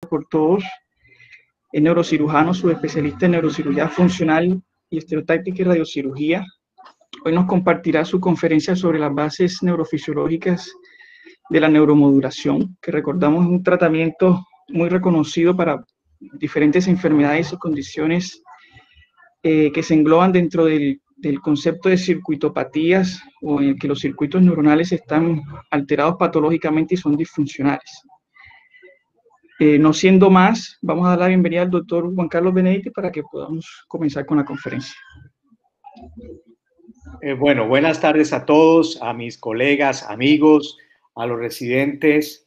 por todos. Es neurocirujano, subespecialista en neurocirugía funcional y estereotáctica y radiocirugía. Hoy nos compartirá su conferencia sobre las bases neurofisiológicas de la neuromodulación, que recordamos es un tratamiento muy reconocido para diferentes enfermedades y condiciones que se engloban dentro del concepto de circuitopatías, o en el que los circuitos neuronales están alterados patológicamente y son disfuncionales. No siendo más, vamos a dar la bienvenida al doctor Juan Carlos Benedetti para que podamos comenzar con la conferencia. Bueno, buenas tardes a todos, a mis colegas, amigos, a los residentes.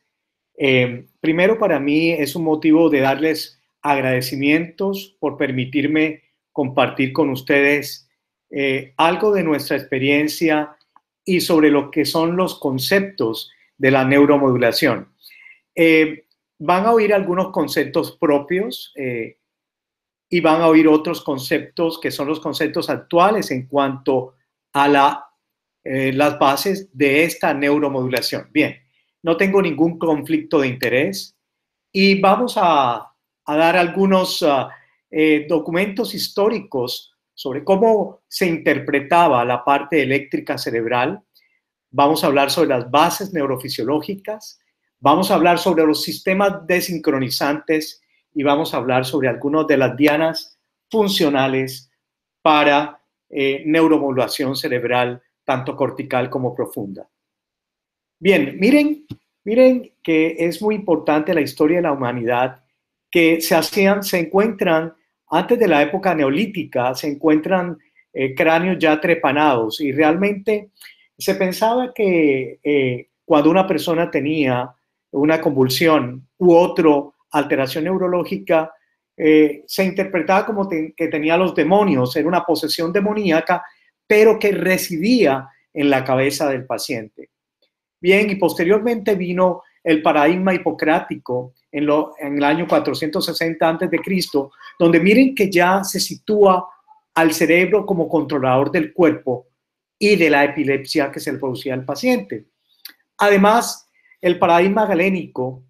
Primero, para mí es un motivo de darles agradecimientos por permitirme compartir con ustedes algo de nuestra experiencia y sobre lo que son los conceptos de la neuromodulación. Van a oír algunos conceptos propios y van a oír otros conceptos que son los conceptos actuales en cuanto a las bases de esta neuromodulación. Bien, no tengo ningún conflicto de interés y vamos a dar algunos documentos históricos sobre cómo se interpretaba la parte eléctrica cerebral. Vamos a hablar sobre las bases neurofisiológicas, vamos a hablar sobre los sistemas desincronizantes y vamos a hablar sobre algunas de las dianas funcionales para neuromodulación cerebral, tanto cortical como profunda. Bien, miren que es muy importante la historia de la humanidad, que se encuentran, antes de la época neolítica, se encuentran cráneos ya trepanados y realmente se pensaba que cuando una persona tenía una convulsión u otra alteración neurológica, se interpretaba como que tenía los demonios, era una posesión demoníaca, pero que residía en la cabeza del paciente. Bien, y posteriormente vino el paradigma hipocrático en el año 460 a.C., donde miren que ya se sitúa al cerebro como controlador del cuerpo y de la epilepsia que se le producía al paciente. Además, el paradigma galénico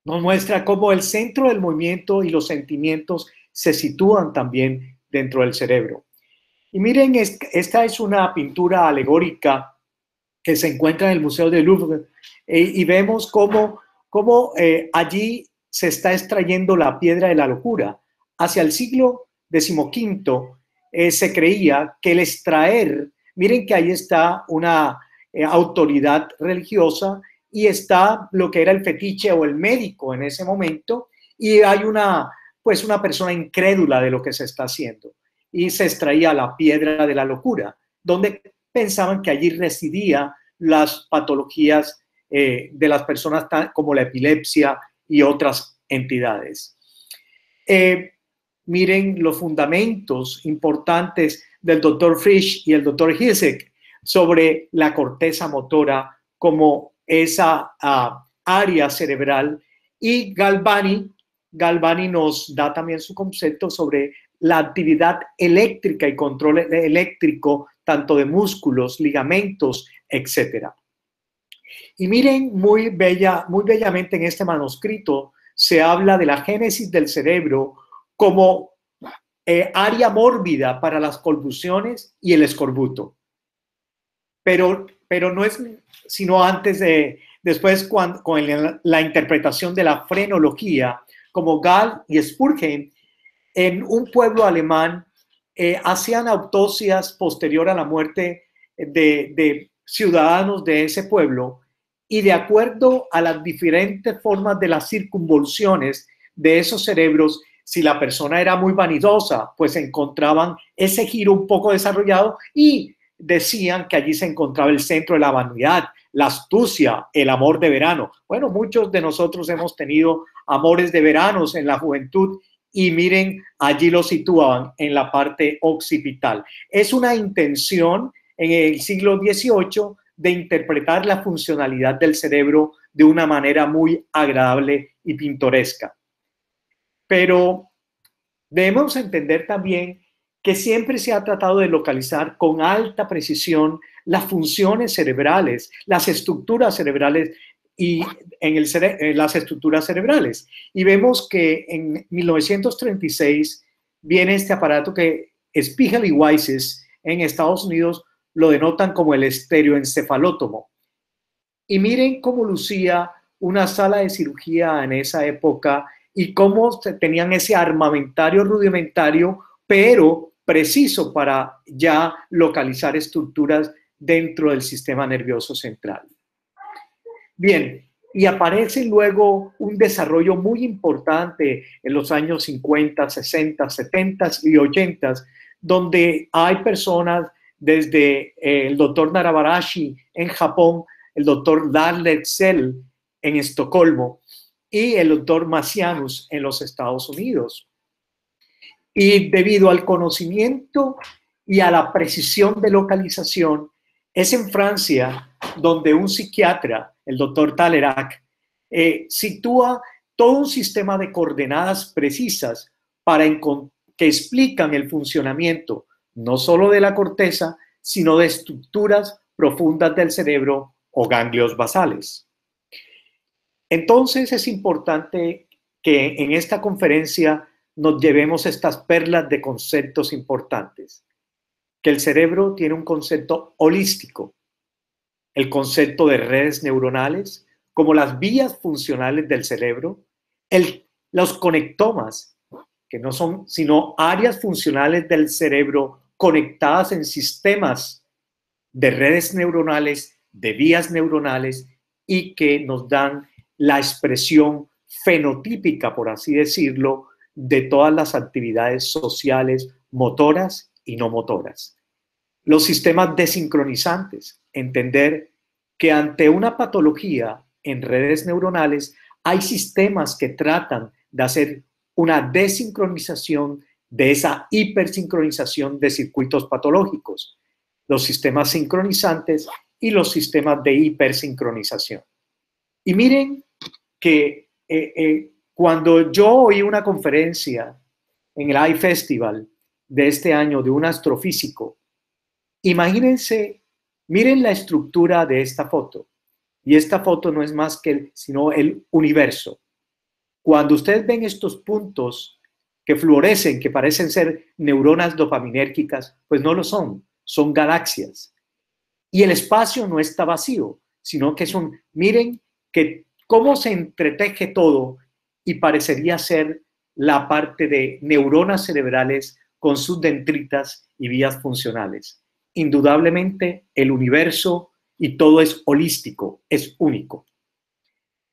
nos muestra cómo el centro del movimiento y los sentimientos se sitúan también dentro del cerebro. Y miren, esta es una pintura alegórica que se encuentra en el Museo del Louvre y vemos cómo allí se está extrayendo la piedra de la locura. Hacia el siglo XV se creía que el extraer, miren que ahí está una autoridad religiosa y está lo que era el fetiche o el médico en ese momento, y hay una persona incrédula de lo que se está haciendo, y se extraía la piedra de la locura, donde pensaban que allí residían las patologías de las personas como la epilepsia y otras entidades. Miren los fundamentos importantes del doctor Frisch y el doctor Hilsek sobre la corteza motora como esa área cerebral, y Galvani nos da también su concepto sobre la actividad eléctrica y control eléctrico tanto de músculos, ligamentos, etc. Y miren, muy bellamente en este manuscrito se habla de la génesis del cerebro como área mórbida para las convulsiones y el escorbuto. Pero no es sino después con la interpretación de la frenología, como Gall y Spurgeon, en un pueblo alemán, hacían autopsias posterior a la muerte de ciudadanos de ese pueblo, y de acuerdo a las diferentes formas de las circunvoluciones de esos cerebros, si la persona era muy vanidosa, pues encontraban ese giro un poco desarrollado y decían que allí se encontraba el centro de la vanidad, la astucia, el amor de verano. Bueno, muchos de nosotros hemos tenido amores de veranos en la juventud y miren, allí lo situaban en la parte occipital. Es una intención en el siglo XVIII de interpretar la funcionalidad del cerebro de una manera muy agradable y pintoresca. Pero debemos entender también que siempre se ha tratado de localizar con alta precisión las funciones cerebrales, las estructuras cerebrales y en las estructuras cerebrales. Y vemos que en 1936 viene este aparato que Spiegel y Weizsäcker en Estados Unidos lo denotan como el estereoencefalótomo. Y miren cómo lucía una sala de cirugía en esa época y cómo tenían ese armamentario rudimentario, pero preciso para ya localizar estructuras dentro del sistema nervioso central. Bien, y aparece luego un desarrollo muy importante en los años 50, 60, 70 y 80, donde hay personas desde el doctor Narabarashi en Japón, el doctor Darle Excel en Estocolmo y el doctor Macianus en los Estados Unidos. Y debido al conocimiento y a la precisión de localización, es en Francia donde un psiquiatra, el doctor Talleyrand, sitúa todo un sistema de coordenadas precisas que explican el funcionamiento no solo de la corteza, sino de estructuras profundas del cerebro o ganglios basales. Entonces es importante que en esta conferencia nos llevemos estas perlas de conceptos importantes. Que el cerebro tiene un concepto holístico, el concepto de redes neuronales, como las vías funcionales del cerebro, los conectomas, que no son sino áreas funcionales del cerebro conectadas en sistemas de redes neuronales, de vías neuronales, y que nos dan la expresión fenotípica, por así decirlo, de todas las actividades sociales, motoras y no motoras. Los sistemas desincronizantes, entender que ante una patología en redes neuronales hay sistemas que tratan de hacer una desincronización de esa hipersincronización de circuitos patológicos, los sistemas sincronizantes y los sistemas de hipersincronización. Y miren que cuando yo oí una conferencia en el iFestival de este año de un astrofísico, imagínense, miren la estructura de esta foto. Y esta foto no es más que sino el universo. Cuando ustedes ven estos puntos que fluorescen, que parecen ser neuronas dopaminérgicas, pues no lo son, son galaxias. Y el espacio no está vacío, sino que miren que cómo se entreteje todo y parecería ser la parte de neuronas cerebrales con sus dendritas y vías funcionales. Indudablemente el universo y todo es holístico, es único.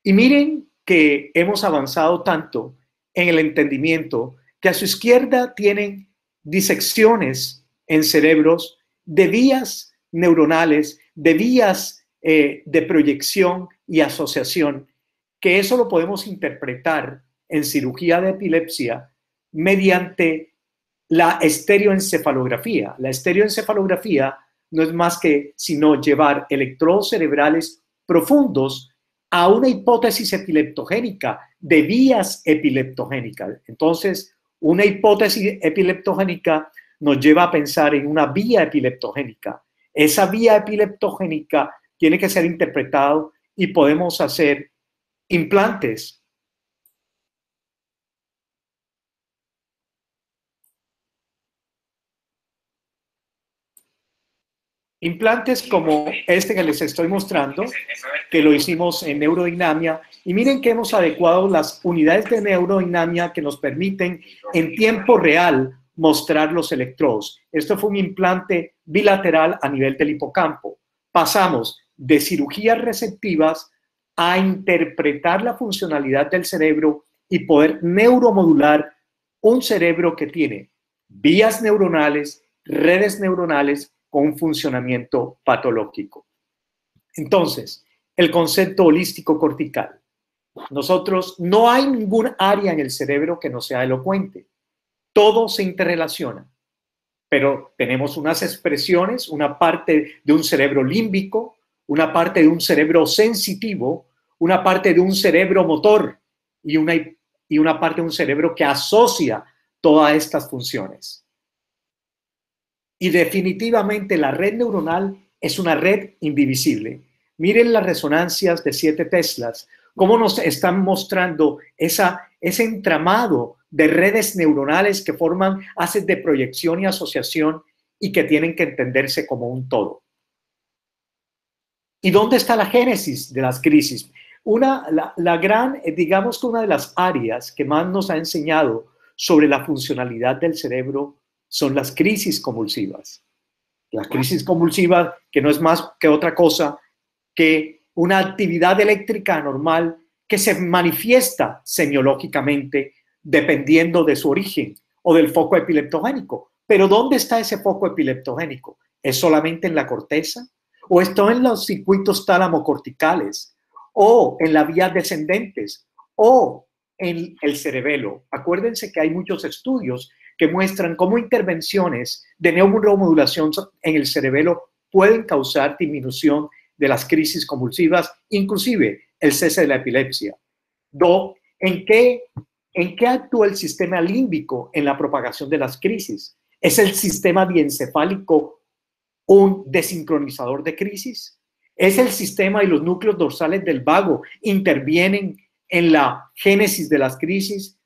Y miren que hemos avanzado tanto en el entendimiento que a su izquierda tienen disecciones en cerebros de vías neuronales, de vías de proyección y asociación, que eso lo podemos interpretar en cirugía de epilepsia mediante la estereoencefalografía. La estereoencefalografía no es más que sino llevar electrodos cerebrales profundos a una hipótesis epileptogénica de vías epileptogénicas. Entonces, una hipótesis epileptogénica nos lleva a pensar en una vía epileptogénica. Esa vía epileptogénica tiene que ser interpretado y podemos hacer implantes. Implantes como este que les estoy mostrando, que lo hicimos en neurodinamia, y miren que hemos adecuado las unidades de neurodinamia que nos permiten en tiempo real mostrar los electrodos. Esto fue un implante bilateral a nivel del hipocampo. Pasamos de cirugías receptivas a interpretar la funcionalidad del cerebro y poder neuromodular un cerebro que tiene vías neuronales, redes neuronales, con un funcionamiento patológico. Entonces, el concepto holístico cortical. Nosotros, no hay ningún área en el cerebro que no sea elocuente. Todo se interrelaciona. Pero tenemos unas expresiones, una parte de un cerebro límbico, una parte de un cerebro sensitivo, una parte de un cerebro motor y una parte de un cerebro que asocia todas estas funciones. Y definitivamente la red neuronal es una red indivisible. Miren las resonancias de 7 Teslas, cómo nos están mostrando ese entramado de redes neuronales que forman haces de proyección y asociación y que tienen que entenderse como un todo. ¿Y dónde está la génesis de las crisis? Digamos que una de las áreas que más nos ha enseñado sobre la funcionalidad del cerebro son las crisis convulsivas. Las crisis convulsivas, que no es más que otra cosa que una actividad eléctrica anormal que se manifiesta semiológicamente dependiendo de su origen o del foco epileptogénico. Pero ¿dónde está ese foco epileptogénico? ¿Es solamente en la corteza? ¿O está en los circuitos tálamo-corticales? ¿O en las vías descendentes? ¿O en el cerebelo? Acuérdense que hay muchos estudios que muestran cómo intervenciones de neuromodulación en el cerebelo pueden causar disminución de las crisis convulsivas, inclusive el cese de la epilepsia. ¿En qué actúa el sistema límbico en la propagación de las crisis? ¿Es el sistema diencefálico un desincronizador de crisis? ¿Es el sistema y los núcleos dorsales del vago intervienen en la génesis de las crisis?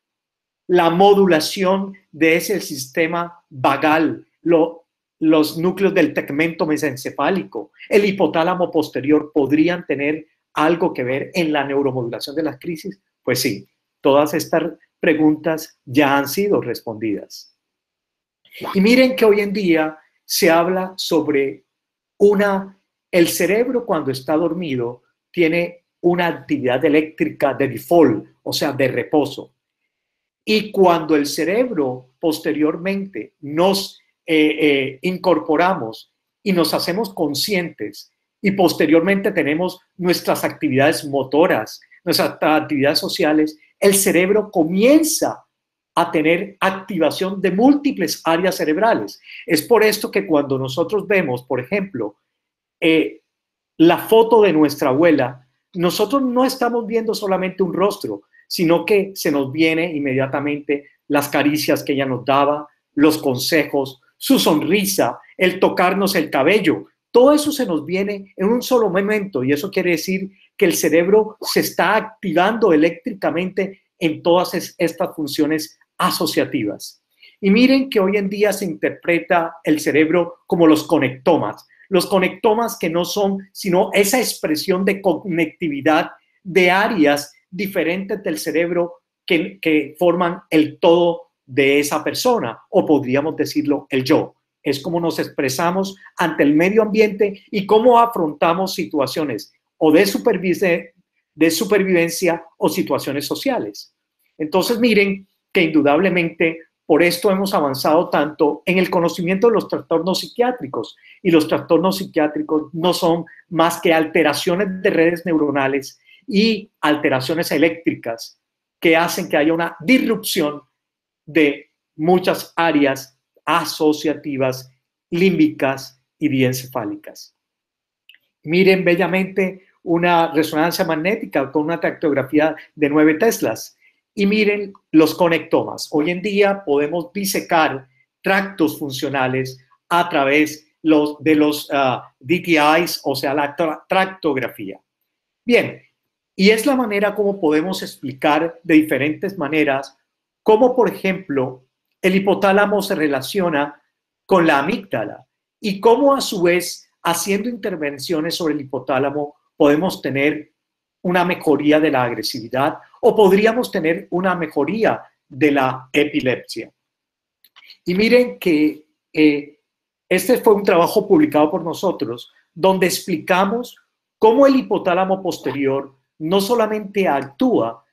La modulación de ese sistema vagal, los núcleos del tegmento mesencefálico, el hipotálamo posterior, ¿podrían tener algo que ver en la neuromodulación de las crisis? Pues sí, todas estas preguntas ya han sido respondidas. Y miren que hoy en día se habla sobre el cerebro cuando está dormido tiene una actividad eléctrica de default, o sea, de reposo. Y cuando el cerebro posteriormente nos incorporamos y nos hacemos conscientes y posteriormente tenemos nuestras actividades motoras, nuestras actividades sociales, el cerebro comienza a tener activación de múltiples áreas cerebrales. Es por esto que cuando nosotros vemos, por ejemplo, la foto de nuestra abuela, nosotros no estamos viendo solamente un rostro, sino que se nos viene inmediatamente las caricias que ella nos daba, los consejos, su sonrisa, el tocarnos el cabello. Todo eso se nos viene en un solo momento y eso quiere decir que el cerebro se está activando eléctricamente en todas estas funciones asociativas. Y miren que hoy en día se interpreta el cerebro como los conectomas. Los conectomas que no son sino esa expresión de conectividad de áreas diferentes del cerebro que forman el todo de esa persona, o podríamos decirlo el yo. Es como nos expresamos ante el medio ambiente y cómo afrontamos situaciones o de supervivencia o situaciones sociales. Entonces miren que indudablemente por esto hemos avanzado tanto en el conocimiento de los trastornos psiquiátricos, y los trastornos psiquiátricos no son más que alteraciones de redes neuronales y alteraciones eléctricas que hacen que haya una disrupción de muchas áreas asociativas, límbicas y diencefálicas. Miren bellamente una resonancia magnética con una tractografía de 9 Teslas. Y miren los conectomas. Hoy en día podemos disecar tractos funcionales a través de los DTIs, o sea, la tractografía. Bien, y es la manera como podemos explicar de diferentes maneras cómo, por ejemplo, el hipotálamo se relaciona con la amígdala y cómo a su vez, haciendo intervenciones sobre el hipotálamo, podemos tener una mejoría de la agresividad o podríamos tener una mejoría de la epilepsia. Y miren que este fue un trabajo publicado por nosotros donde explicamos cómo el hipotálamo posterior no solamente actúa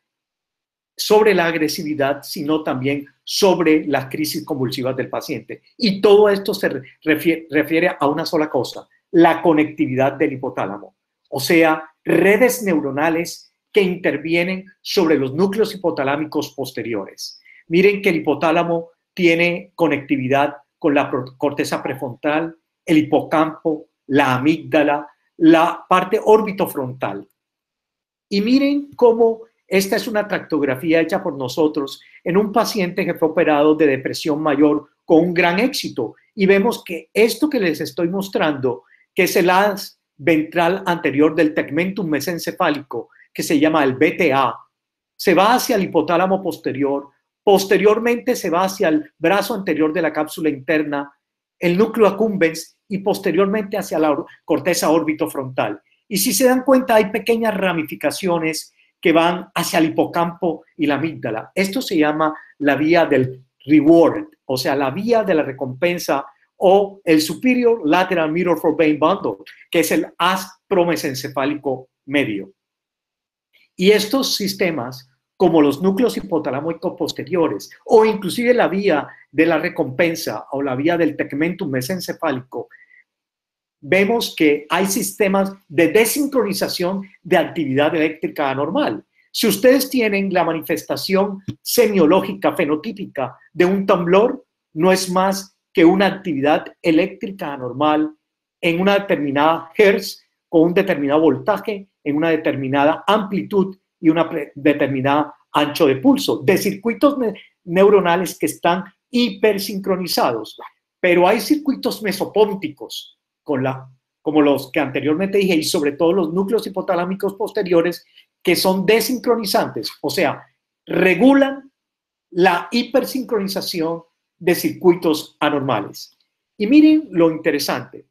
sobre la agresividad, sino también sobre las crisis convulsivas del paciente. Y todo esto se refiere a una sola cosa, la conectividad del hipotálamo. O sea, redes neuronales que intervienen sobre los núcleos hipotalámicos posteriores. Miren que el hipotálamo tiene conectividad con la corteza prefrontal, el hipocampo, la amígdala, la parte orbitofrontal. Y miren cómo esta es una tractografía hecha por nosotros en un paciente que fue operado de depresión mayor con un gran éxito. Y vemos que esto que les estoy mostrando, que es el haz ventral anterior del tegmentum mesencefálico, que se llama el BTA, se va hacia el hipotálamo posterior, posteriormente se va hacia el brazo anterior de la cápsula interna, el núcleo accumbens y posteriormente hacia la corteza orbitofrontal. Y si se dan cuenta, hay pequeñas ramificaciones que van hacia el hipocampo y la amígdala. Esto se llama la vía del reward, o sea, la vía de la recompensa, o el superior lateral mirror forebrain bundle, que es el haz promesencefálico medio. Y estos sistemas, como los núcleos hipotalámicos posteriores, o inclusive la vía de la recompensa o la vía del tegmentum mesencefálico, vemos que hay sistemas de desincronización de actividad eléctrica anormal. Si ustedes tienen la manifestación semiológica fenotípica de un temblor, no es más que una actividad eléctrica anormal en una determinada hertz, con un determinado voltaje, en una determinada amplitud y una determinada ancho de pulso, de circuitos neuronales que están hipersincronizados. Pero hay circuitos mesopónticos, como los que anteriormente dije, y sobre todo los núcleos hipotalámicos posteriores, que son desincronizantes, o sea, regulan la hipersincronización de circuitos anormales. Y miren lo interesante.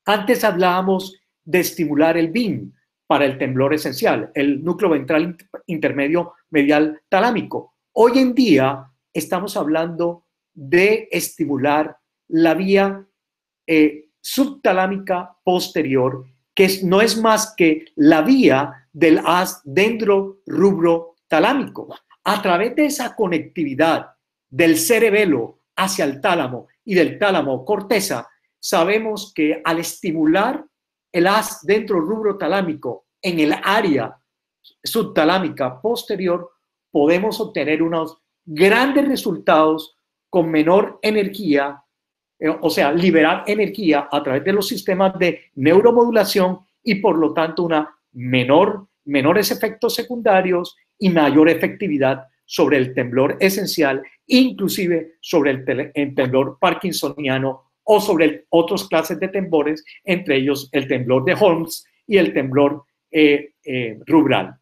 Antes hablábamos de estimular el BIM para el temblor esencial, el núcleo ventral intermedio medial talámico. Hoy en día estamos hablando de estimular la vía subtalámica posterior, que no es más que la vía del haz dendrorubro talámico. A través de esa conectividad del cerebelo hacia el tálamo y del tálamo corteza, sabemos que al estimular el haz dendrorubro talámico en el área subtalámica posterior, podemos obtener unos grandes resultados con menor energía, o sea, liberar energía a través de los sistemas de neuromodulación y por lo tanto menores efectos secundarios y mayor efectividad sobre el temblor esencial, inclusive sobre el temblor parkinsoniano o sobre otras clases de temblores, entre ellos el temblor de Holmes y el temblor rubral.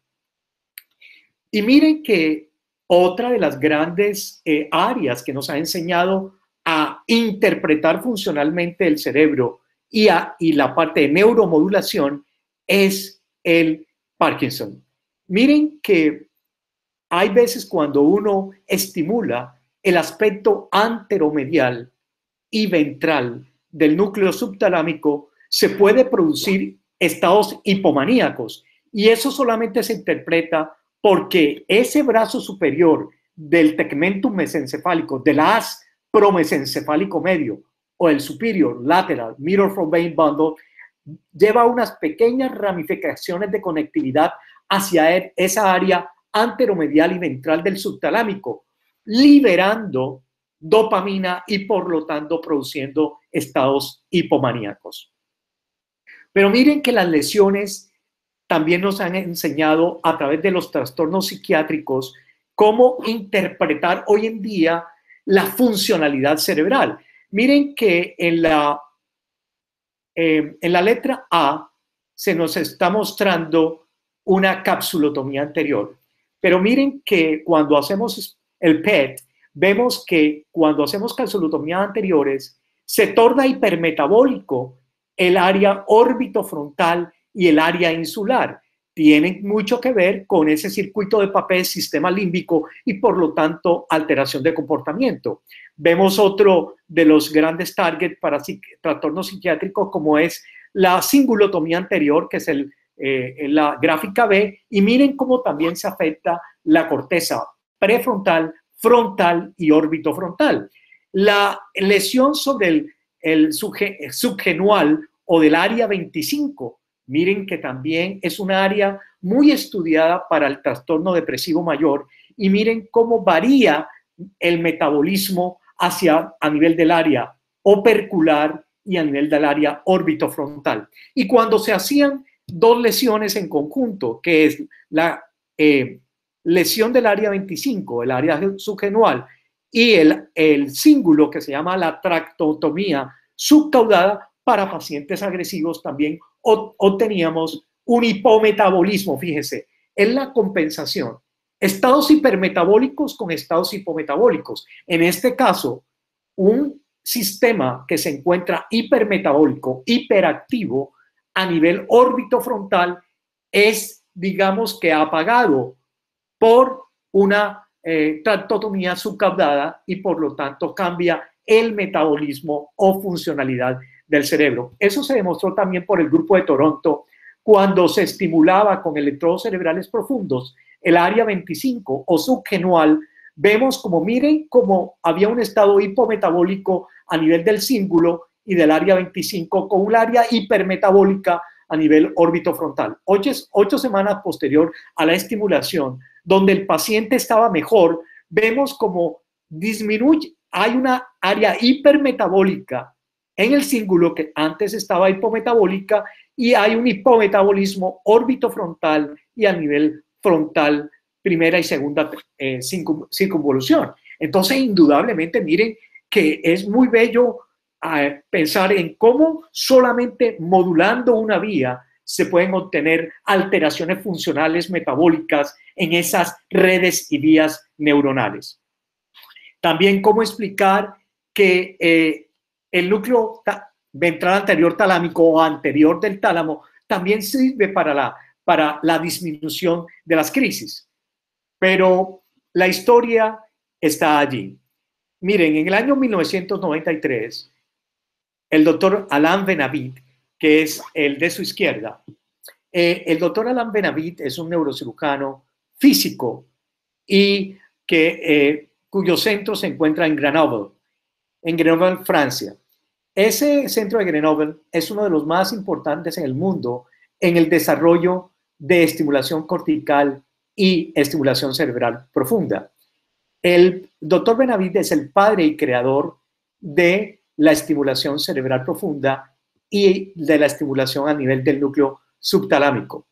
Y miren que otra de las grandes áreas que nos ha enseñado a interpretar funcionalmente el cerebro y la parte de neuromodulación es el Parkinson. Miren que hay veces cuando uno estimula el aspecto anteromedial y ventral del núcleo subtalámico, se puede producir estados hipomaníacos, y eso solamente se interpreta porque ese brazo superior del tegmentum mesencefálico, del haz promesencefálico medio, o el superior lateral mirror forebrain bundle, lleva unas pequeñas ramificaciones de conectividad hacia esa área anteromedial y ventral del subtalámico, liberando dopamina y por lo tanto produciendo estados hipomaníacos. Pero miren que las lesiones también nos han enseñado a través de los trastornos psiquiátricos cómo interpretar hoy en día la funcionalidad cerebral. Miren que en la letra A se nos está mostrando una capsulotomía anterior. Pero miren que cuando hacemos el PET, vemos que cuando hacemos capsulotomías anteriores, se torna hipermetabólico el área orbitofrontal y el área insular. Tienen mucho que ver con ese circuito de papel, sistema límbico y por lo tanto alteración de comportamiento. Vemos otro de los grandes targets para trastornos psiquiátricos como es la cingulotomía anterior, que es la gráfica B, y miren cómo también se afecta la corteza prefrontal, frontal y orbitofrontal. La lesión sobre el subgenual o del área 25, miren que también es un área muy estudiada para el trastorno depresivo mayor, y miren cómo varía el metabolismo a nivel del área opercular y a nivel del área orbitofrontal. Y cuando se hacían dos lesiones en conjunto, que es la lesión del área 25, el área subgenual, y el cíngulo que se llama la tractotomía subcaudada para pacientes agresivos, también o teníamos un hipometabolismo, fíjese, es la compensación. Estados hipermetabólicos con estados hipometabólicos. En este caso, un sistema que se encuentra hipermetabólico, hiperactivo a nivel órbito frontal es, digamos que apagado por una tractotomía subcaudada y por lo tanto cambia el metabolismo o funcionalidad del cerebro. Eso se demostró también por el grupo de Toronto cuando se estimulaba con electrodos cerebrales profundos el área 25 o subgenual. Vemos como, miren, como había un estado hipometabólico a nivel del cíngulo y del área 25 con un área hipermetabólica a nivel órbito frontal. 8 semanas posterior a la estimulación, donde el paciente estaba mejor, vemos como disminuye, hay una área hipermetabólica en el cíngulo que antes estaba hipometabólica y hay un hipometabolismo órbito frontal y a nivel frontal, primera y segunda circunvolución. Entonces, indudablemente, miren que es muy bello pensar en cómo solamente modulando una vía se pueden obtener alteraciones funcionales metabólicas en esas redes y vías neuronales. También cómo explicar que el núcleo ventral anterior talámico o anterior del tálamo también sirve para la disminución de las crisis. Pero la historia está allí. Miren, en el año 1993, el doctor Alain Benabit, que es el de su izquierda, el doctor Alain Benabit es un neurocirujano físico y cuyo centro se encuentra en Grenoble, Francia. Ese centro de Grenoble es uno de los más importantes en el mundo en el desarrollo de estimulación cortical y estimulación cerebral profunda. El doctor Benabit es el padre y creador de la estimulación cerebral profunda y de la estimulación a nivel del núcleo subtalámico.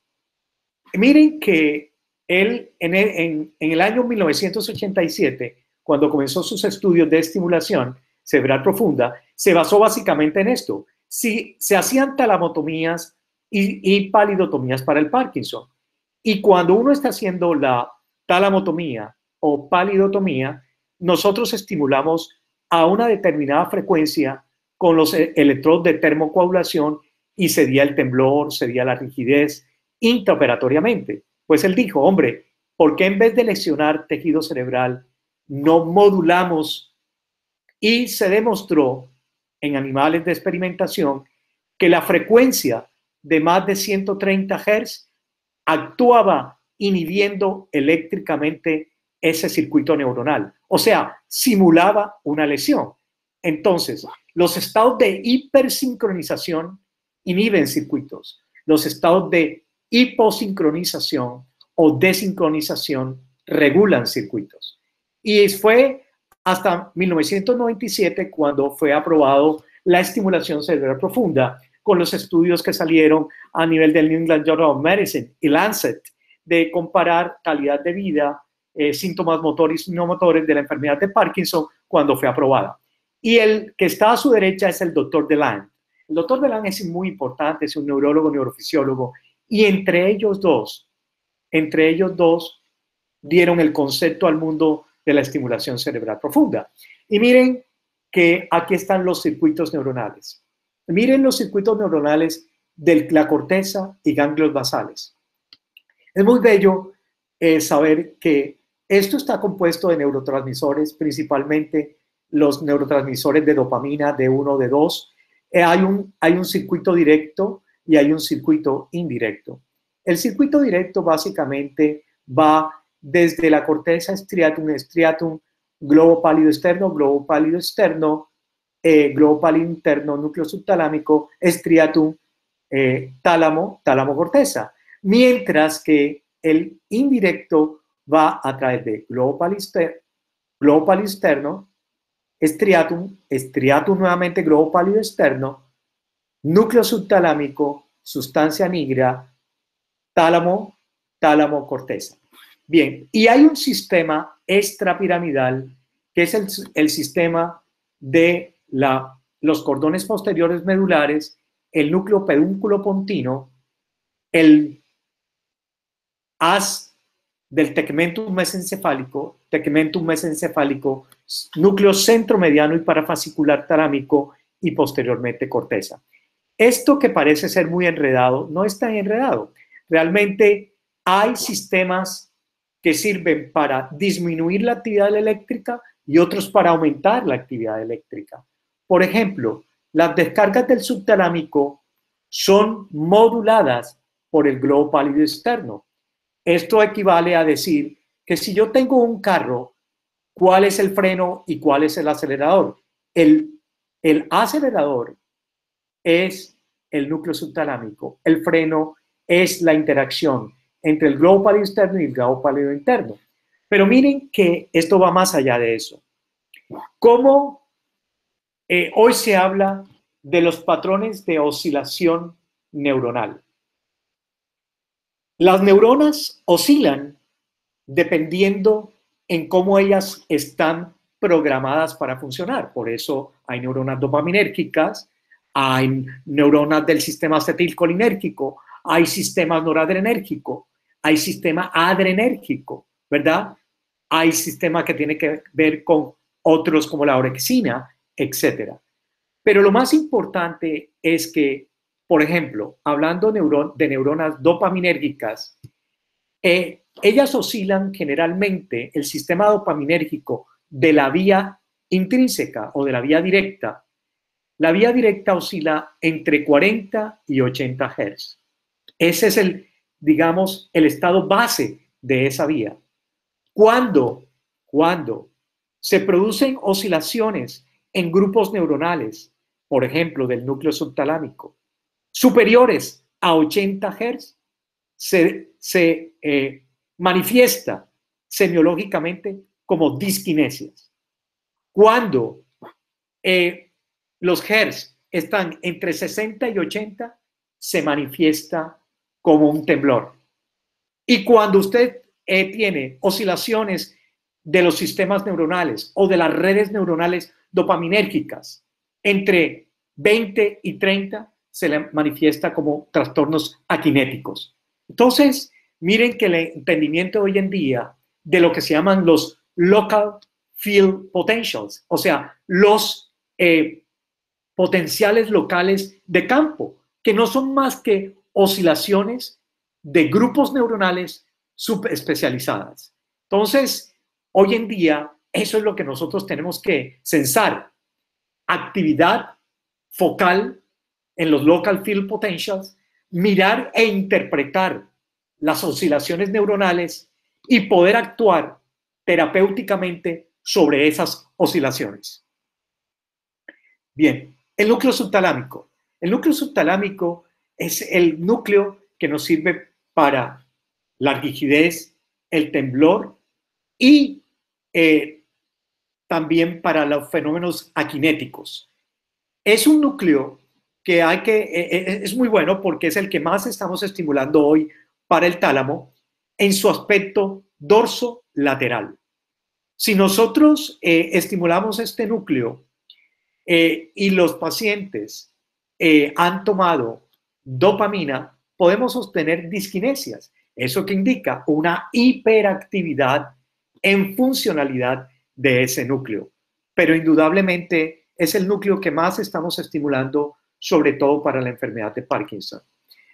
Miren que él en el año 1987, cuando comenzó sus estudios de estimulación cerebral profunda, se basó básicamente en esto. Si se hacían talamotomías y palidotomías para el Parkinson. Y cuando uno está haciendo la talamotomía o palidotomía, nosotros estimulamos a una determinada frecuencia con los electrodos de termocoagulación y sería el temblor, sería la rigidez intraoperatoriamente. Pues él dijo, hombre, ¿por qué en vez de lesionar tejido cerebral no modulamos? Y se demostró en animales de experimentación que la frecuencia de más de 130 Hz actuaba inhibiendo eléctricamente ese circuito neuronal. O sea, simulaba una lesión. Entonces, los estados de hipersincronización inhiben circuitos. Los estados de hiposincronización o desincronización regulan circuitos. Y fue hasta 1997 cuando fue aprobado la estimulación cerebral profunda con los estudios que salieron a nivel del New England Journal of Medicine y Lancet de comparar calidad de vida, síntomas motores y no motores de la enfermedad de Parkinson cuando fue aprobada. Y el que está a su derecha es el doctor Delange. El doctor Delange es muy importante, es un neurólogo, neurofisiólogo, y entre ellos dos dieron el concepto al mundo de la estimulación cerebral profunda. Y miren que aquí están los circuitos neuronales. Miren los circuitos neuronales de la corteza y ganglios basales. Es muy bello saber que esto está compuesto de neurotransmisores, principalmente los neurotransmisores de dopamina, D1, D2. Hay un circuito directo y hay un circuito indirecto. El circuito directo básicamente va desde la corteza striatum, globo pálido externo, globo pálido interno, núcleo subtalámico, striatum, tálamo, tálamo corteza. Mientras que el indirecto va a través de globo pálido externo, striatum nuevamente, globo pálido externo, núcleo subtalámico, sustancia nigra, tálamo, tálamo corteza. Bien, y hay un sistema extrapiramidal que es el sistema de los cordones posteriores medulares el núcleo pedúnculo pontino, el haz del tegmentum mesencefálico, núcleo centromediano y parafascicular talámico y posteriormente corteza. Esto que parece ser muy enredado, no es tan enredado. Realmente hay sistemas que sirven para disminuir la actividad eléctrica y otros para aumentar la actividad eléctrica. Por ejemplo, las descargas del subtalámico son moduladas por el globo pálido externo. Esto equivale a decir que si yo tengo un carro, ¿cuál es el freno y cuál es el acelerador? El acelerador es el núcleo subtalámico. El freno es la interacción entre el globo pálido externo y el globo pálido interno. Pero miren que esto va más allá de eso. ¿Cómo hoy se habla de los patrones de oscilación neuronal? Las neuronas oscilan dependiendo en cómo ellas están programadas para funcionar. Por eso hay neuronas dopaminérgicas, hay neuronas del sistema acetilcolinérgico, hay sistema noradrenérgico, hay sistema adrenérgico, ¿verdad? Hay sistema que tiene que ver con otros como la orexina, etc. Pero lo más importante es que, por ejemplo, hablando de neuronas dopaminérgicas, ellas oscilan generalmente el sistema dopaminérgico de la vía intrínseca o de la vía directa. La vía directa oscila entre 40 y 80 Hz. Ese es digamos, el estado base de esa vía. Cuando se producen oscilaciones en grupos neuronales, por ejemplo, del núcleo subtalámico, superiores a 80 Hz, se manifiesta semiológicamente como disquinesias. Cuando los Hertz están entre 60 y 80, se manifiesta como un temblor. Y cuando usted tiene oscilaciones de los sistemas neuronales o de las redes neuronales dopaminérgicas entre 20 y 30, se le manifiesta como trastornos aquinéticos. Entonces, miren que el entendimiento hoy en día de lo que se llaman los local field potentials, o sea, los potenciales locales de campo, que no son más que oscilaciones de grupos neuronales subespecializadas. Entonces, hoy en día, eso es lo que nosotros tenemos que censar. Actividad focal en los local field potentials, mirar e interpretar las oscilaciones neuronales y poder actuar terapéuticamente sobre esas oscilaciones. Bien, el núcleo subtalámico. El núcleo subtalámico es el núcleo que nos sirve para la rigidez, el temblor y también para los fenómenos aquinéticos. Es un núcleo que es muy bueno porque es el que más estamos estimulando hoy para el tálamo en su aspecto dorso-lateral. Si nosotros estimulamos este núcleo y los pacientes han tomado dopamina, podemos obtener disquinesias. Eso que indica una hiperactividad en funcionalidad de ese núcleo. Pero indudablemente es el núcleo que más estamos estimulando, sobre todo para la enfermedad de Parkinson.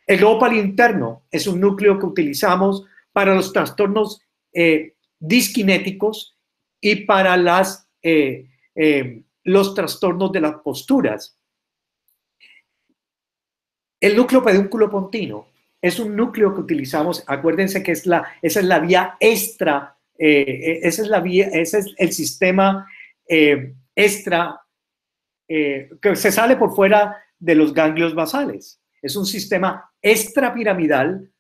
El globo pálido interno es un núcleo que utilizamos para los trastornos disquinéticos y para los trastornos de las posturas. El núcleo pedúnculo pontino es un núcleo que utilizamos, acuérdense que esa es la vía extra, ese es el sistema extra que se sale por fuera de los ganglios basales. Es un sistema extrapiramidal,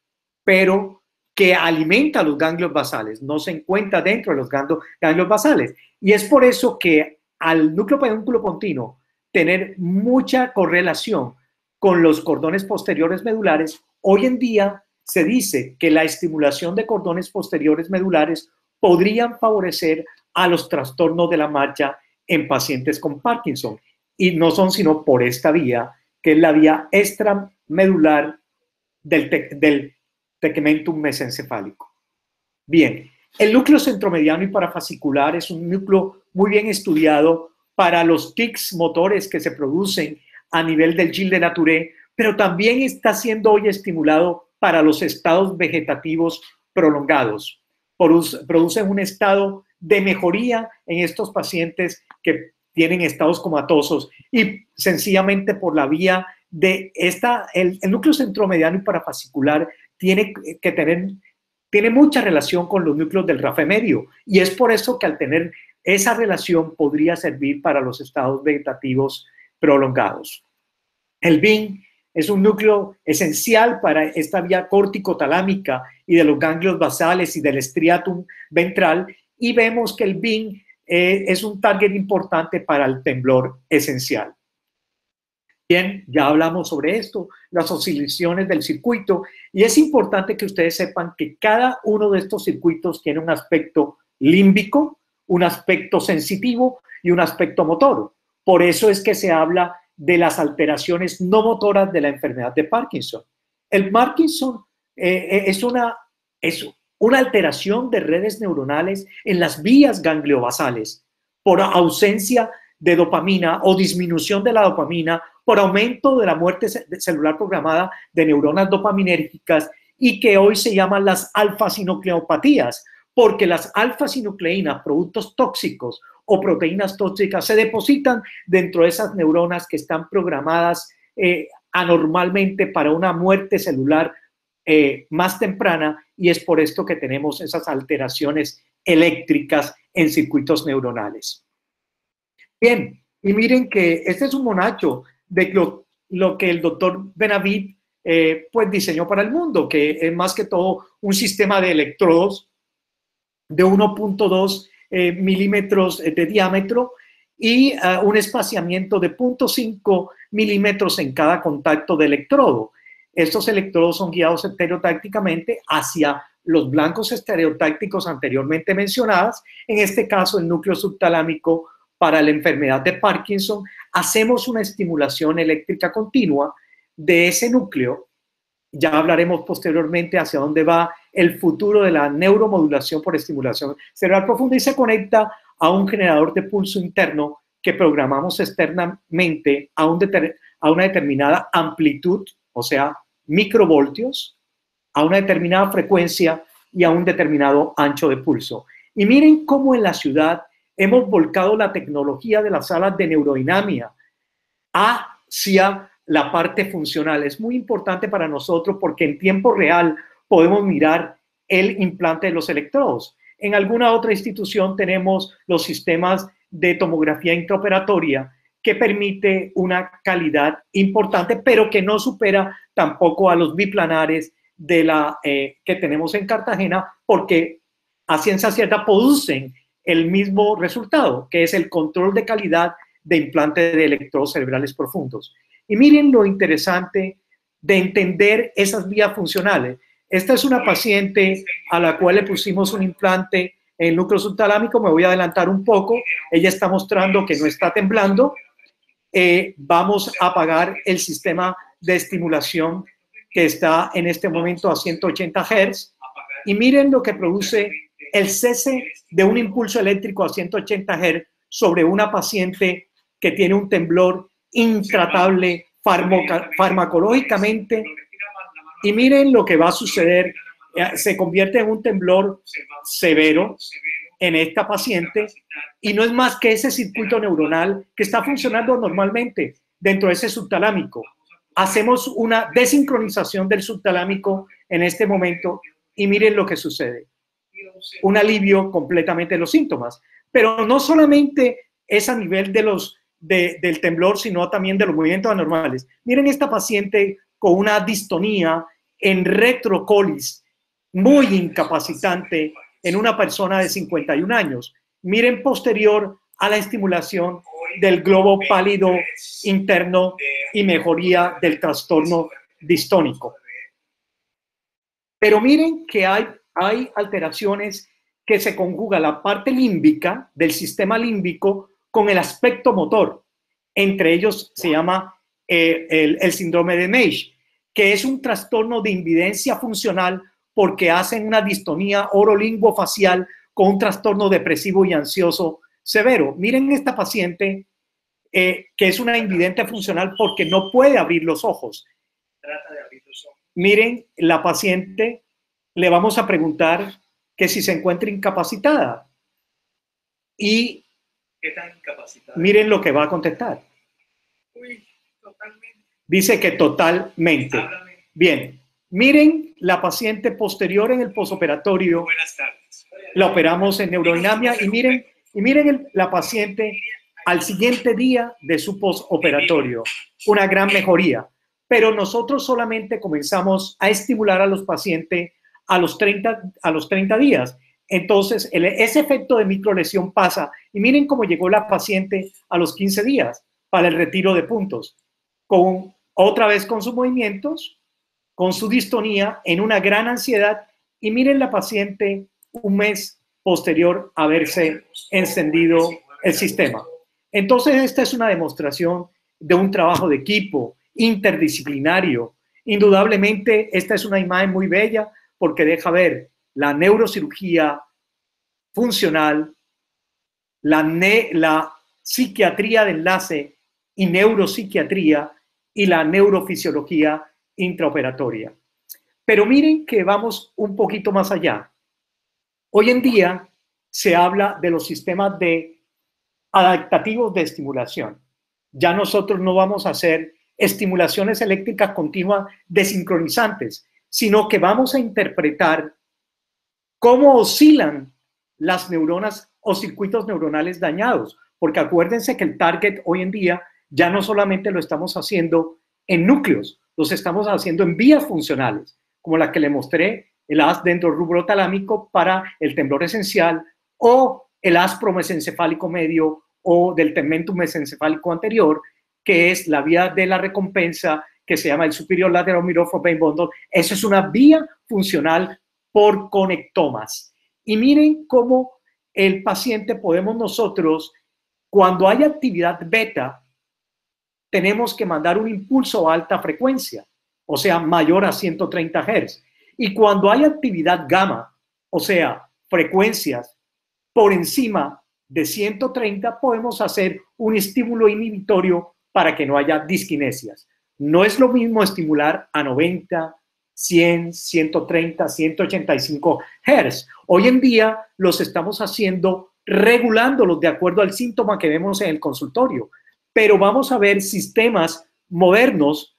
pero que alimenta los ganglios basales, no se encuentra dentro de los ganglios basales. Y es por eso que al núcleo pedúnculo pontino tener mucha correlación con los cordones posteriores medulares, hoy en día se dice que la estimulación de cordones posteriores medulares podrían favorecer a los trastornos de la marcha en pacientes con Parkinson. Y no son sino por esta vía que es la vía extramedular del tegmentum mesencefálico. Bien, el núcleo centromediano y parafascicular es un núcleo muy bien estudiado para los tics motores que se producen a nivel del Gilles de la Tourette, pero también está siendo hoy estimulado para los estados vegetativos prolongados. Producen un estado de mejoría en estos pacientes que tienen estados comatosos y sencillamente por la vía de el núcleo centromediano y parafascicular tiene mucha relación con los núcleos del RAFE medio y es por eso que al tener esa relación podría servir para los estados vegetativos prolongados. El BIN es un núcleo esencial para esta vía córtico-talámica y de los ganglios basales y del striatum ventral y vemos que el BIN es un target importante para el temblor esencial. Bien, ya hablamos sobre esto, las oscilaciones del circuito, y es importante que ustedes sepan que cada uno de estos circuitos tiene un aspecto límbico, un aspecto sensitivo y un aspecto motor. Por eso es que se habla de las alteraciones no motoras de la enfermedad de Parkinson. El Parkinson es una alteración de redes neuronales en las vías gangliobasales por ausencia de dopamina o disminución de la dopamina, por aumento de la muerte celular programada de neuronas dopaminérgicas y que hoy se llaman las alfa-sinucleopatías, porque las alfa-sinucleínas, productos tóxicos o proteínas tóxicas, se depositan dentro de esas neuronas que están programadas anormalmente para una muerte celular más temprana, y es por esto que tenemos esas alteraciones eléctricas en circuitos neuronales. Bien, y miren que este es un monacho de lo que el doctor Benavid pues diseñó para el mundo, que es más que todo un sistema de electrodos de 1.2 milímetros de diámetro y un espaciamiento de 0.5 milímetros en cada contacto de electrodo. Estos electrodos son guiados estereotácticamente hacia los blancos estereotácticos anteriormente mencionadas, en este caso el núcleo subtalámico para la enfermedad de Parkinson. Hacemos una estimulación eléctrica continua de ese núcleo. Ya hablaremos posteriormente hacia dónde va el futuro de la neuromodulación por estimulación cerebral profunda y se conecta a un generador de pulso interno que programamos externamente a una determinada amplitud, o sea, microvoltios, a una determinada frecuencia y a un determinado ancho de pulso. Y miren cómo en la ciudad hemos volcado la tecnología de las salas de neurodinamia hacia la parte funcional. Es muy importante para nosotros porque en tiempo real podemos mirar el implante de los electrodos. En alguna otra institución tenemos los sistemas de tomografía intraoperatoria que permite una calidad importante, pero que no supera tampoco a los biplanares que tenemos en Cartagena, porque a ciencia cierta producen el mismo resultado, que es el control de calidad de implante de electrodos cerebrales profundos. Y miren lo interesante de entender esas vías funcionales. Esta es una paciente a la cual le pusimos un implante en el núcleo subtalámico. Me voy a adelantar un poco. Ella está mostrando que no está temblando. Vamos a apagar el sistema de estimulación que está en este momento a 180 Hz. Y miren lo que produce el cese de un impulso eléctrico a 180 Hz sobre una paciente que tiene un temblor intratable farmacológicamente. Y miren lo que va a suceder. Se convierte en un temblor severo en esta paciente y no es más que ese circuito neuronal que está funcionando normalmente dentro de ese subtalámico. Hacemos una desincronización del subtalámico en este momento y miren lo que sucede. Un alivio completamente de los síntomas. Pero no solamente es a nivel del temblor, sino también de los movimientos anormales. Miren esta paciente con una distonía en retrocolis muy incapacitante en una persona de 51 años. Miren posterior a la estimulación del globo pálido interno y mejoría del trastorno distónico. Pero miren que hay alteraciones que se conjuga la parte límbica del sistema límbico con el aspecto motor. Entre ellos se llama el síndrome de Mesh, que es un trastorno de invidencia funcional porque hacen una distonía orolinguofacial con un trastorno depresivo y ansioso severo. Miren esta paciente que es una invidente funcional porque no puede abrir los ojos. Trata de abrir los ojos. Miren la paciente, le vamos a preguntar que si se encuentra incapacitada. Y ¿qué tan incapacitada? Miren lo que va a contestar. Uy, totalmente. Dice que totalmente. Háblame. Bien, miren la paciente posterior en el posoperatorio. Buenas tardes. La operamos en neurodinamia y miren la paciente al siguiente día de su posoperatorio. Una gran mejoría. Pero nosotros solamente comenzamos a estimular a los pacientes a los 30 días. Entonces, ese efecto de microlesión pasa. Y miren cómo llegó la paciente a los 15 días para el retiro de puntos. Otra vez con sus movimientos, con su distonía, en una gran ansiedad. Y miren la paciente un mes posterior a haberse encendido el sistema. Entonces, esta es una demostración de un trabajo de equipo, interdisciplinario. Indudablemente, esta es una imagen muy bella porque deja ver la neurocirugía funcional, la psiquiatría de enlace y neuropsiquiatría y la neurofisiología intraoperatoria. Pero miren que vamos un poquito más allá. Hoy en día se habla de los sistemas adaptativos de estimulación. Ya nosotros no vamos a hacer estimulaciones eléctricas continuas desincronizantes, sino que vamos a interpretar cómo oscilan las neuronas o circuitos neuronales dañados, porque acuérdense que el target hoy en día ya no solamente lo estamos haciendo en núcleos, los estamos haciendo en vías funcionales, como la que le mostré, el haz dendrorubrotalámico para el temblor esencial o el haz promesencefálico medio o del tegmentum mesencefálico anterior, que es la vía de la recompensa que se llama el superior lateral mirror for vein bundle. Eso es una vía funcional por conectomas. Y miren cómo el paciente podemos nosotros, cuando hay actividad beta, tenemos que mandar un impulso a alta frecuencia, o sea, mayor a 130 Hz. Y cuando hay actividad gamma, o sea, frecuencias por encima de 130, podemos hacer un estímulo inhibitorio para que no haya disquinesias. No es lo mismo estimular a 90, 100, 130, 185 Hz. Hoy en día los estamos haciendo regulándolos de acuerdo al síntoma que vemos en el consultorio. Pero vamos a ver sistemas modernos.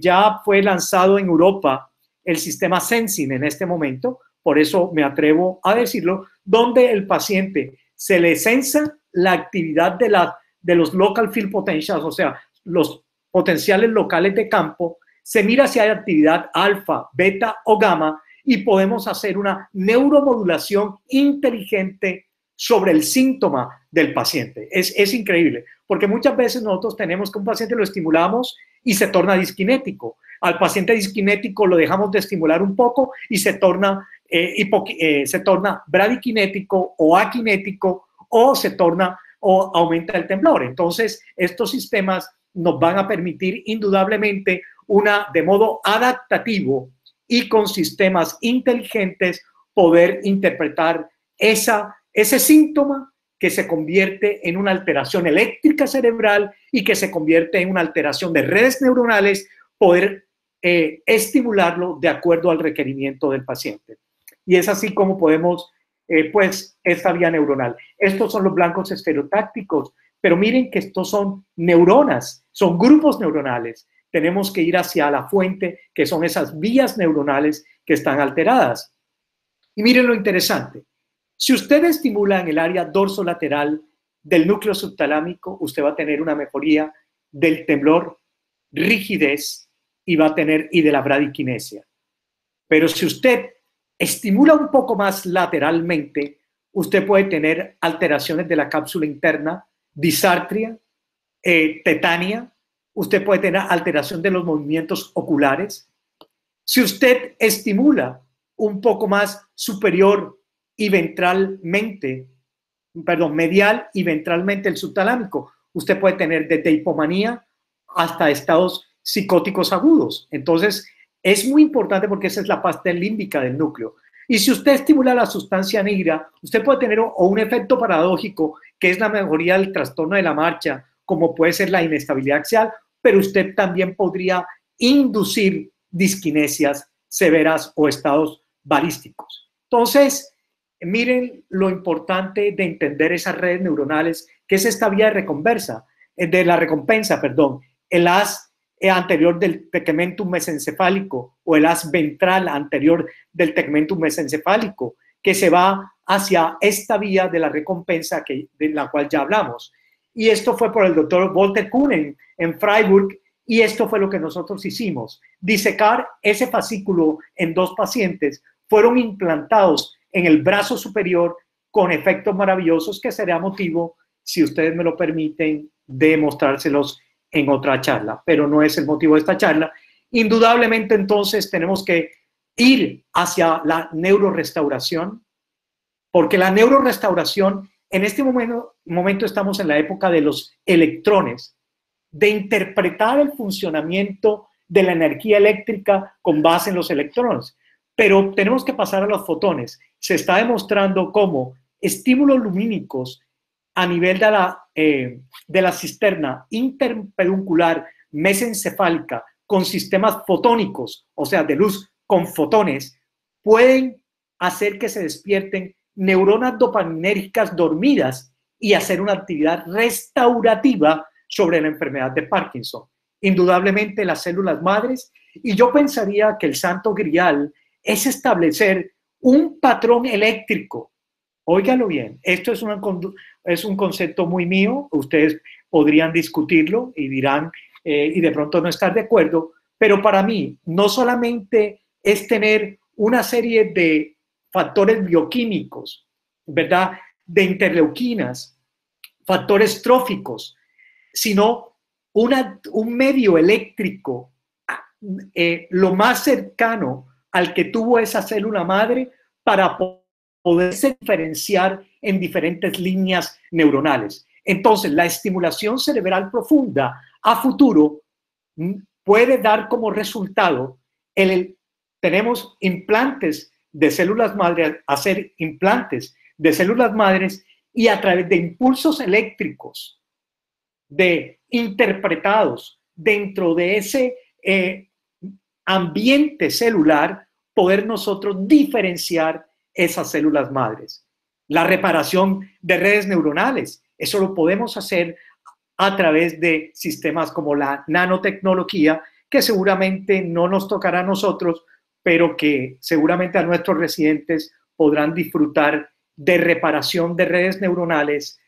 Ya fue lanzado en Europa el sistema Sensing en este momento, por eso me atrevo a decirlo, donde el paciente se le sensa la actividad de los local field potentials, o sea, los potenciales locales de campo, se mira si hay actividad alfa, beta o gamma y podemos hacer una neuromodulación inteligente sobre el síntoma del paciente. Es increíble, porque muchas veces nosotros tenemos que un paciente lo estimulamos y se torna disquinético. Al paciente disquinético lo dejamos de estimular un poco y se torna bradiquinético o aquinético o aumenta el temblor. Entonces, estos sistemas nos van a permitir indudablemente de modo adaptativo y con sistemas inteligentes poder interpretar ese síntoma que se convierte en una alteración eléctrica cerebral y que se convierte en una alteración de redes neuronales, poder estimularlo de acuerdo al requerimiento del paciente. Y es así como podemos, esta vía neuronal. Estos son los blancos estereotácticos, pero miren que estos son neuronas, son grupos neuronales. Tenemos que ir hacia la fuente, que son esas vías neuronales que están alteradas. Y miren lo interesante. Si usted estimula en el área dorsolateral del núcleo subtalámico, usted va a tener una mejoría del temblor, rigidez y de la bradiquinesia. Pero si usted estimula un poco más lateralmente, usted puede tener alteraciones de la cápsula interna, disartria, tetania, usted puede tener alteración de los movimientos oculares. Si usted estimula un poco más superior y medial y ventralmente el subtalámico, usted puede tener desde hipomanía hasta estados psicóticos agudos. Entonces, es muy importante porque esa es la parte límbica del núcleo. Y si usted estimula la sustancia negra, usted puede tener un efecto paradójico, que es la mejoría del trastorno de la marcha, como puede ser la inestabilidad axial, pero usted también podría inducir disquinesias severas o estados balísticos. Entonces, miren lo importante de entender esas redes neuronales, que es esta vía de la recompensa, perdón, el haz anterior del tegmentum mesencefálico o el haz ventral anterior del tegmentum mesencefálico, que se va hacia esta vía de la recompensa de la cual ya hablamos. Y esto fue por el doctor Walter Kuhn en Freiburg, y esto fue lo que nosotros hicimos. Disecar ese fascículo en 2 pacientes, fueron implantados en el brazo superior con efectos maravillosos que será motivo, si ustedes me lo permiten, de mostrárselos en otra charla, pero no es el motivo de esta charla. Indudablemente, entonces, tenemos que ir hacia la neurorestauración, porque la neurorestauración, en este momento estamos en la época de los electrones, de interpretar el funcionamiento de la energía eléctrica con base en los electrones, pero tenemos que pasar a los fotones. Se está demostrando cómo estímulos lumínicos a nivel de la cisterna interpeduncular mesencefálica con sistemas fotónicos, o sea, de luz con fotones, pueden hacer que se despierten neuronas dopaminérgicas dormidas y hacer una actividad restaurativa sobre la enfermedad de Parkinson. Indudablemente las células madres, y yo pensaría que el santo grial es establecer un patrón eléctrico. Óigalo bien, esto es un concepto muy mío, ustedes podrían discutirlo y dirán, y de pronto no estar de acuerdo, pero para mí no solamente es tener una serie de factores bioquímicos, ¿verdad? De interleuquinas, factores tróficos, sino un medio eléctrico lo más cercano al que tuvo esa célula madre para poderse diferenciar en diferentes líneas neuronales. Entonces, la estimulación cerebral profunda a futuro puede dar como resultado, tenemos implantes de células madres, hacer implantes de células madres y a través de impulsos eléctricos interpretados dentro de ese ambiente celular, poder nosotros diferenciar esas células madres. La reparación de redes neuronales, eso lo podemos hacer a través de sistemas como la nanotecnología, que seguramente no nos tocará a nosotros, pero que seguramente a nuestros residentes podrán disfrutar de reparación de redes neuronales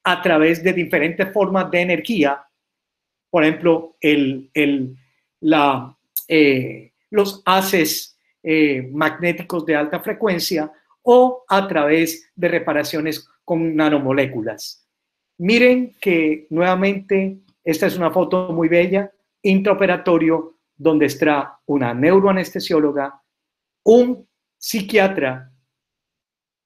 a través de diferentes formas de energía, por ejemplo, los haces magnéticos de alta frecuencia o a través de reparaciones con nanomoléculas. Miren que nuevamente esta es una foto muy bella, intraoperatorio, donde está una neuroanestesióloga, un psiquiatra,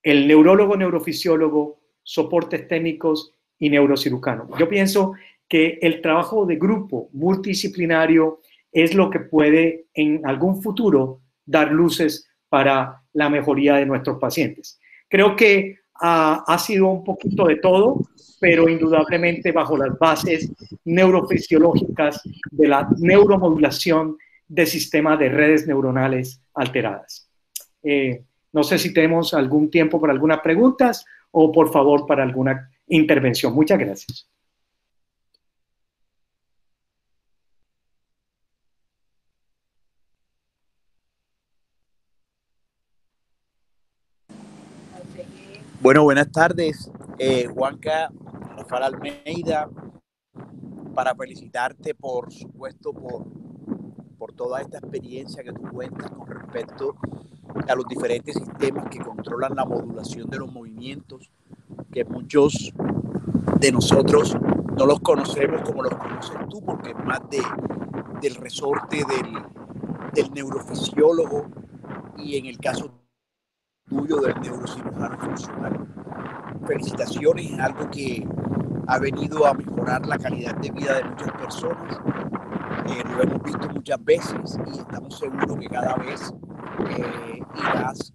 el neurólogo, neurofisiólogo, soportes técnicos y neurocirujano. Yo pienso que el trabajo de grupo multidisciplinario es lo que puede en algún futuro dar luces para la mejoría de nuestros pacientes. Creo que ha sido un poquito de todo, pero indudablemente bajo las bases neurofisiológicas de la neuromodulación de sistemas de redes neuronales alteradas. No sé si tenemos algún tiempo para algunas preguntas o por favor para alguna intervención. Muchas gracias. Bueno, buenas tardes, Juanca, Rafael Almeida, para felicitarte, por supuesto, por toda esta experiencia que tú cuentas con respecto a los diferentes sistemas que controlan la modulación de los movimientos, que muchos de nosotros no los conocemos como los conoces tú, porque es más del resorte del neurofisiólogo y en el caso tuyo del neurocirujano funcional. Felicitaciones, es algo que ha venido a mejorar la calidad de vida de muchas personas Lo hemos visto muchas veces y estamos seguros que cada vez irás